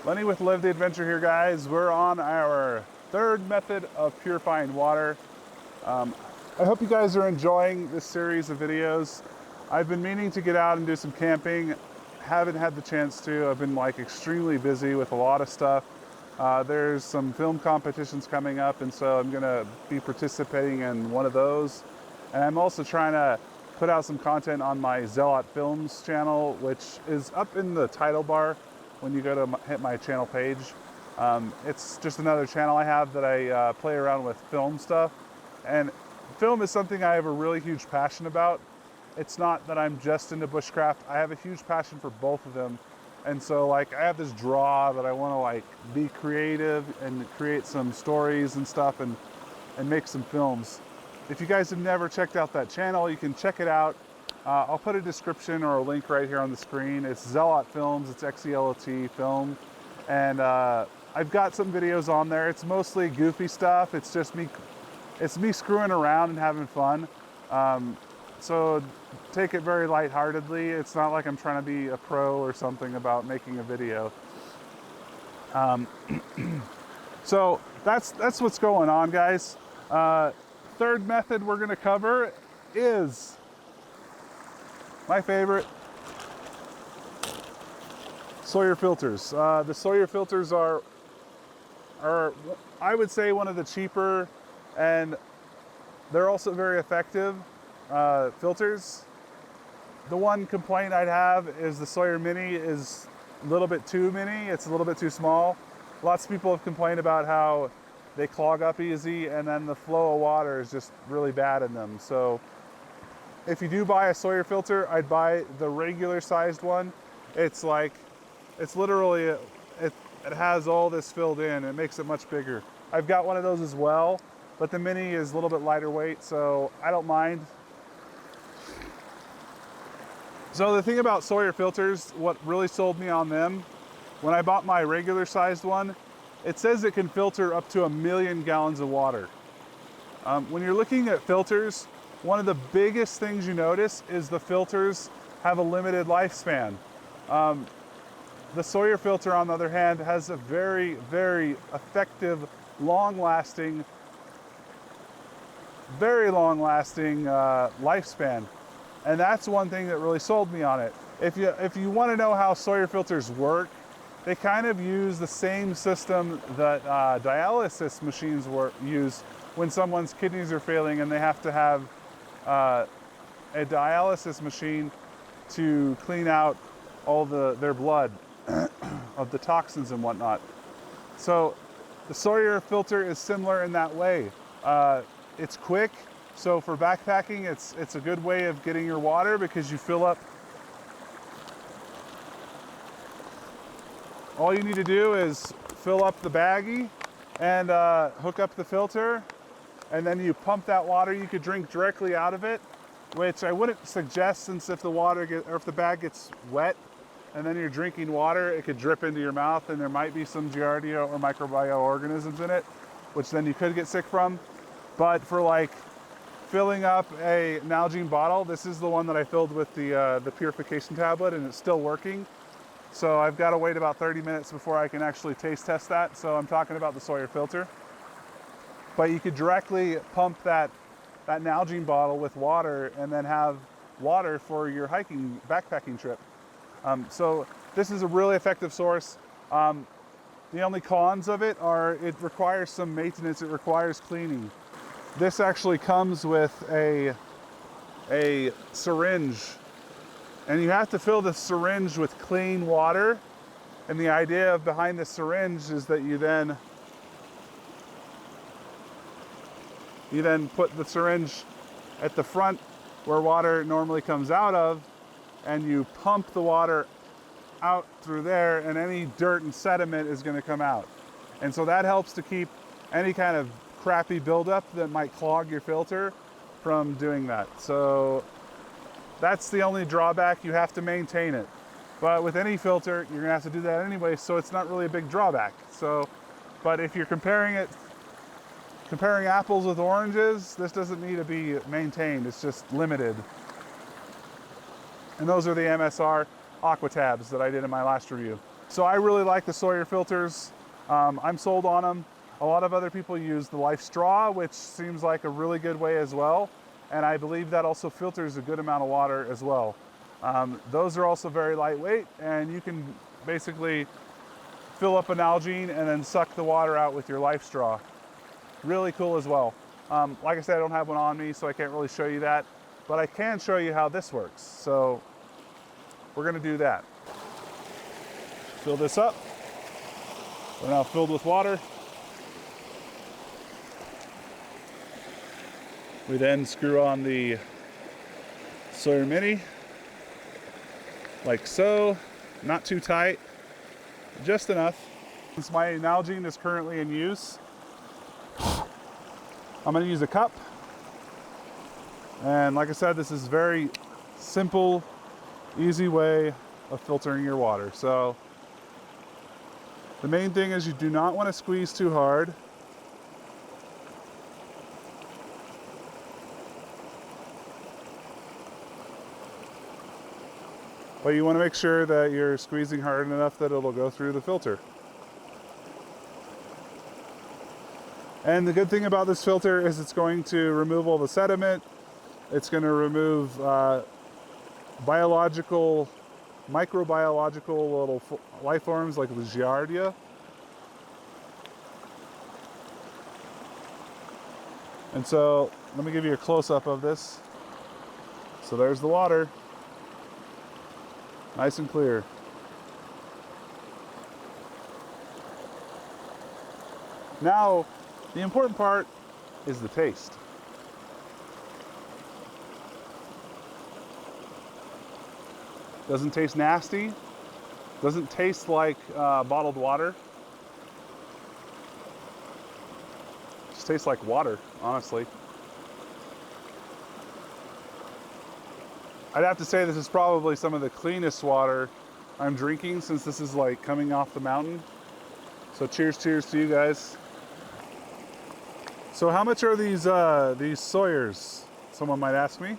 Lenny with Live the Adventure here, guys. We're on our third method of purifying water. I hope you guys are enjoying this series of videos. I've been meaning to get out and do some camping. Haven't had the chance to. I've been like extremely busy with a lot of stuff. There's some film competitions coming up, and so I'm gonna be participating in one of those. And I'm also trying to put out some content on my Zealot Films channel, which is up in the title bar when you go to hit my channel page. It's just another channel I have that I play around with film stuff. And film is something I have a really huge passion about. It's not that I'm just into bushcraft. I have a huge passion for both of them. And so like I have this draw that I want to like be creative and create some stories and stuff and make some films. If you guys have never checked out that channel, you can check it out. I'll put a description or a link right here on the screen. It's Zealot Films, it's X-E-L-O-T film. And I've got some videos on there. It's mostly goofy stuff. It's just me, screwing around and having fun. So take it very lightheartedly. It's not like I'm trying to be a pro or something about making a video. So that's what's going on, guys. Third method we're gonna cover is my favorite, Sawyer filters. The Sawyer filters are I would say one of the cheaper, and they're also very effective filters. The one complaint I'd have is the Sawyer Mini is a little bit too mini. It's a little bit too small. Lots of people have complained about how they clog up easy, and then the flow of water is just really bad in them. So if you do buy a Sawyer filter, I'd buy the regular sized one. It's literally, it has all this filled in. It makes it much bigger. I've got one of those as well, but the Mini is a little bit lighter weight, so I don't mind. So the thing about Sawyer filters, what really sold me on them, when I bought my regular sized one, it says it can filter up to 1 million gallons of water. When you're looking at filters, one of the biggest things you notice is the filters have a limited lifespan. The Sawyer filter, on the other hand, has a very, very effective, long-lasting lifespan. And that's one thing that really sold me on it. If you want to know how Sawyer filters work, they kind of use the same system that dialysis machines use when someone's kidneys are failing and they have to have a dialysis machine to clean out all their blood of the toxins and whatnot. So the Sawyer filter is similar in that way. It's quick, so for backpacking, it's a good way of getting your water because you fill up. All you need to do is fill up the baggie and hook up the filter, and then you pump that water. You could drink directly out of it, which I wouldn't suggest, since if the bag gets wet and then you're drinking water, it could drip into your mouth and there might be some Giardia or microbial in it, which then you could get sick from. But for like filling up a Nalgene bottle, this is the one that I filled with the purification tablet, and it's still working. So I've got to wait about 30 minutes before I can actually taste test that. So I'm talking about the Sawyer filter. But you could directly pump that Nalgene bottle with water and then have water for your hiking, backpacking trip. So this is a really effective source. The only cons of it are it requires some maintenance. It requires cleaning. This actually comes with a syringe, and you have to fill the syringe with clean water. And the idea behind the syringe is that you then put the syringe at the front where water normally comes out of, and you pump the water out through there, and any dirt and sediment is going to come out. And so that helps to keep any kind of crappy buildup that might clog your filter from doing that. So that's the only drawback. You have to maintain it. But with any filter, you're gonna have to do that anyway, so it's not really a big drawback. So, but if you're comparing apples with oranges, this doesn't need to be maintained. It's just limited. And those are the MSR Aqua tabs that I did in my last review. So I really like the Sawyer filters. I'm sold on them. A lot of other people use the Life Straw, which seems like a really good way as well. And I believe that also filters a good amount of water as well. Those are also very lightweight, and you can basically fill up an Nalgene and then suck the water out with your Life Straw. Really cool as well. Like I said, I don't have one on me, so I can't really show you that, but I can show you how this works. So we're gonna do that. Fill this up. We're now filled with water. We then screw on the Sawyer Mini, like so, not too tight, just enough. Since my Nalgene is currently in use, I'm gonna use a cup. And like I said, this is very simple, easy way of filtering your water. So the main thing is you do not want to squeeze too hard. But you want to make sure that you're squeezing hard enough that it'll go through the filter. And the good thing about this filter is it's going to remove all the sediment. It's going to remove biological, microbiological little life forms like the Giardia. And so let me give you a close-up of this. So there's the water. Nice and clear. Now, the important part is the taste. Doesn't taste nasty. Doesn't taste like bottled water. Just tastes like water, honestly. I'd have to say this is probably some of the cleanest water I'm drinking since this is like coming off the mountain. So cheers to you guys. So how much are these Sawyers? Someone might ask me.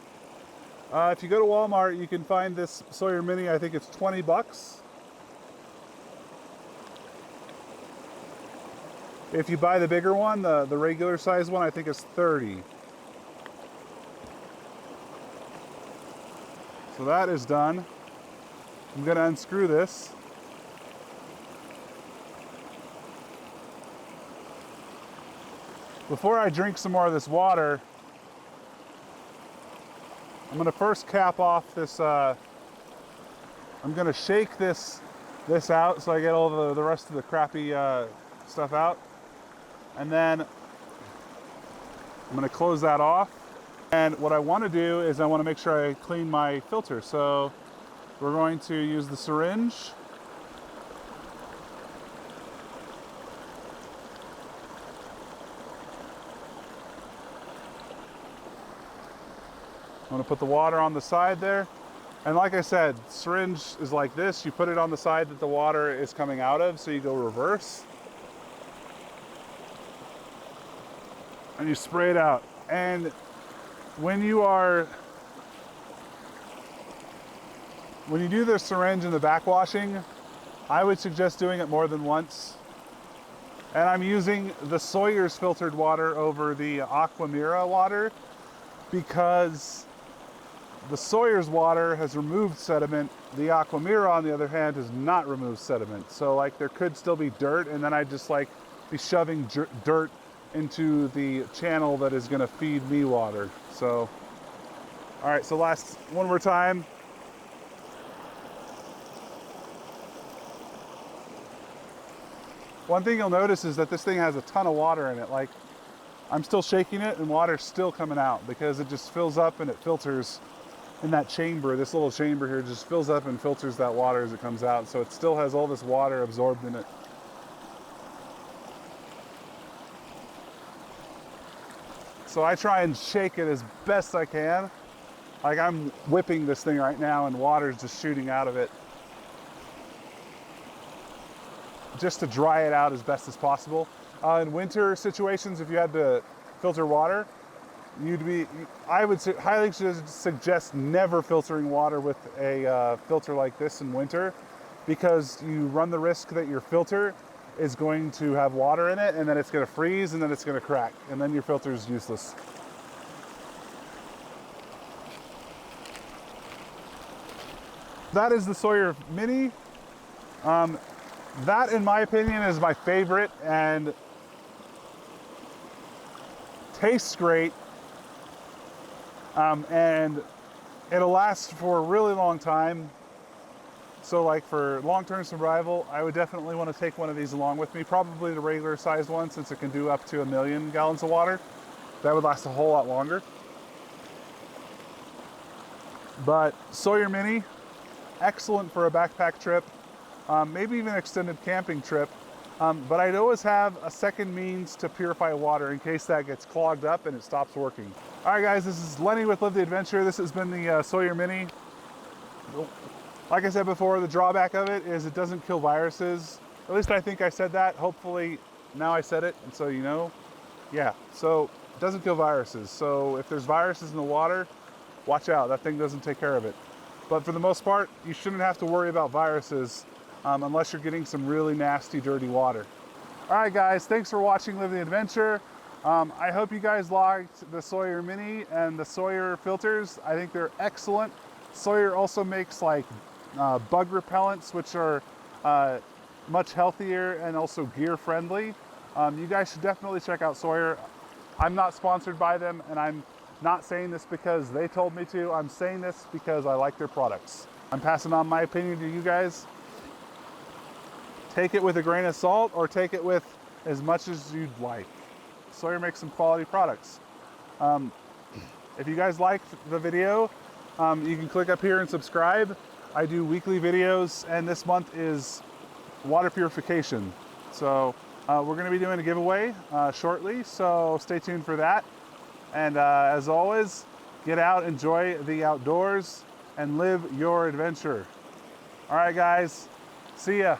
If you go to Walmart, you can find this Sawyer Mini. I think it's 20 bucks. If you buy the bigger one, the regular size one, I think it's 30. So that is done. I'm gonna unscrew this. Before I drink some more of this water, I'm gonna first cap off this, I'm gonna shake this out so I get all the rest of the crappy stuff out. And then I'm gonna close that off. And what I wanna do is I wanna make sure I clean my filter. So we're going to use the syringe. I'm gonna put the water on the side there. And like I said, syringe is like this. You put it on the side that the water is coming out of, so you go reverse. And you spray it out. And when you do the syringe and the backwashing, I would suggest doing it more than once. And I'm using the Sawyer's filtered water over the Aquamira water because the Sawyer's water has removed sediment. The Aquamira, on the other hand, has not removed sediment. So like there could still be dirt, and then I'd just like be shoving dirt into the channel that is gonna feed me water. So, all right, so one more time. One thing you'll notice is that this thing has a ton of water in it. Like, I'm still shaking it and water's still coming out because it just fills up and it filters in that chamber. This little chamber here just fills up and filters that water as it comes out. So it still has all this water absorbed in it. So I try and shake it as best I can. Like I'm whipping this thing right now and water's just shooting out of it. Just to dry it out as best as possible. In winter situations, if you had to filter water, I would highly suggest never filtering water with a filter like this in winter, because you run the risk that your filter is going to have water in it, and then it's going to freeze, and then it's going to crack, and then your filter is useless. That is the Sawyer Mini. That, in my opinion, is my favorite and tastes great, and it'll last for a really long time. So like for long-term survival, I would definitely want to take one of these along with me, probably the regular sized one, since it can do up to 1,000,000 gallons of water. That would last a whole lot longer. But Sawyer Mini, excellent for a backpack trip, maybe even extended camping trip. But I'd always have a second means to purify water in case that gets clogged up and it stops working. All right, guys, this is Lenny with Live the Adventure. This has been the Sawyer Mini. Like I said before, the drawback of it is it doesn't kill viruses. At least I think I said that. Hopefully now I said it, and so you know. Yeah, so it doesn't kill viruses. So if there's viruses in the water, watch out. That thing doesn't take care of it. But for the most part, you shouldn't have to worry about viruses unless you're getting some really nasty, dirty water. All right, guys, thanks for watching Live the Adventure. I hope you guys liked the Sawyer Mini and the Sawyer filters. I think they're excellent. Sawyer also makes like bug repellents, which are much healthier and also gear friendly. You guys should definitely check out Sawyer. I'm not sponsored by them, and I'm not saying this because they told me to. I'm saying this because I like their products. I'm passing on my opinion to you guys. Take it with a grain of salt or take it with as much as you'd like. Sawyer makes some quality products. If you guys liked the video, you can click up here and subscribe. I do weekly videos, and this month is water purification. So we're going to be doing a giveaway shortly, so stay tuned for that. And as always, get out, enjoy the outdoors, and live your adventure. All right, guys, see ya.